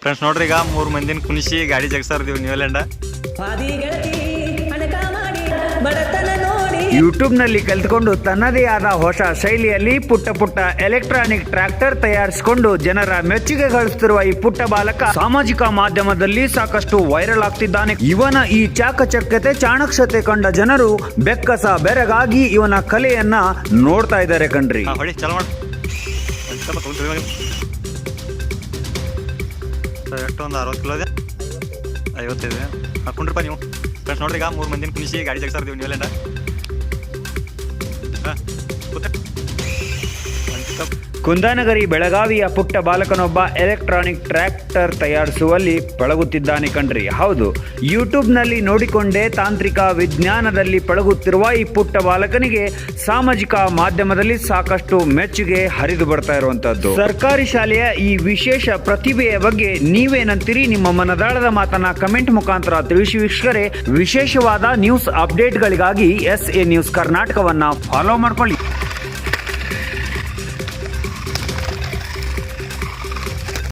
Friends ನೋಡ್ರಿ, ಈಗ 3 ಮಂದಿನ ಕುಣಿಸಿ ಗಾಡಿ ಜಗಸಾರ್ದೀವಿ ನ್ಯೂಲ್ಯಾಂಡ. ಯೂಟ್ಯೂಬ್ನಲ್ಲಿ ಕಲಿತುಕೊಂಡು ತನ್ನದೇ ಆದ ಹೊಸ ಶೈಲಿಯಲ್ಲಿ ಪುಟ್ಟ ಪುಟ್ಟ ಎಲೆಕ್ಟ್ರಾನಿಕ್ ಟ್ರ್ಯಾಕ್ಟರ್ ತಯಾರಿಸಿಕೊಂಡು ಜನರ ಮೆಚ್ಚುಗೆ ಗಳಿಸುತ್ತಿರುವ ಈ ಪುಟ್ಟ ಬಾಲಕ ಸಾಮಾಜಿಕ ಮಾಧ್ಯಮದಲ್ಲಿ ಸಾಕಷ್ಟು ವೈರಲ್ ಆಗ್ತಿದ್ದಾನೆ. ಇವನ ಈ ಚಾಕಚಕ್ಯತೆ ಚಾಣಕ್ಷತೆ ಕಂಡ ಜನರು ಬೆಕ್ಕಸ ಬೆರಗಾಗಿ ಇವನ ಕಲೆಯನ್ನ ನೋಡ್ತಾ ಇದ್ದಾರೆ ಕಣ್ರಿ. ಹೊಡಿ ಚಲ ಮಾಡಿ ಎಷ್ಟು ಒಂದು 60 ಕಿಲೋ ಇದೆ, 55 ಹಾಕೊಂಡ್ರಪ್ಪ ನೀವು. ಫ್ರೆಂಡ್ಸ್ ನೋಡ್ರಿ, ಈಗ 3 ಮಂದಿನ ಕುಣಿಸಿ ಗಾಡಿ ಜಗಸಾರ್ದೀವಿ ನ್ಯೂಲ್ಯಾಂಡ. ಕುಂದಾನಗರಿ ಬೆಳಗಾವಿಯ ಪುಟ್ಟ ಬಾಲಕನೊಬ್ಬ ಎಲೆಕ್ಟ್ರಾನಿಕ್ ಟ್ರ್ಯಾಕ್ಟರ್ ತಯಾರಿಸುವಲ್ಲಿ ಪಳಗುತ್ತಿದ್ದಾನೆ ಕಣ್ರಿ. ಹೌದು, ಯೂಟ್ಯೂಬ್ನಲ್ಲಿ ನೋಡಿಕೊಂಡೇ ತಾಂತ್ರಿಕ ವಿಜ್ಞಾನದಲ್ಲಿ ಪಳಗುತ್ತಿರುವ ಈ ಪುಟ್ಟ ಬಾಲಕನಿಗೆ ಸಾಮಾಜಿಕ ಮಾಧ್ಯಮದಲ್ಲಿ ಸಾಕಷ್ಟು ಮೆಚ್ಚುಗೆ ಹರಿದು ಬರ್ತಾ ಇರುವಂತದ್ದು. ಸರ್ಕಾರಿ ಶಾಲೆಯ ಈ ವಿಶೇಷ ಪ್ರತಿಭೆಯ ಬಗ್ಗೆ ನೀವೇನಂತೀರಿ? ನಿಮ್ಮ ಮನದಾಳದ ಮಾತನ್ನ ಕಮೆಂಟ್ ಮುಖಾಂತರ ತಿಳಿಸಿ ವೀಕ್ಷಕರೇ. ವಿಶೇಷವಾದ ನ್ಯೂಸ್ ಅಪ್ಡೇಟ್ಗಳಿಗಾಗಿ SA ನ್ಯೂಸ್ ಕರ್ನಾಟಕವನ್ನ ಫಾಲೋ ಮಾಡ್ಕೊಳ್ಳಿ.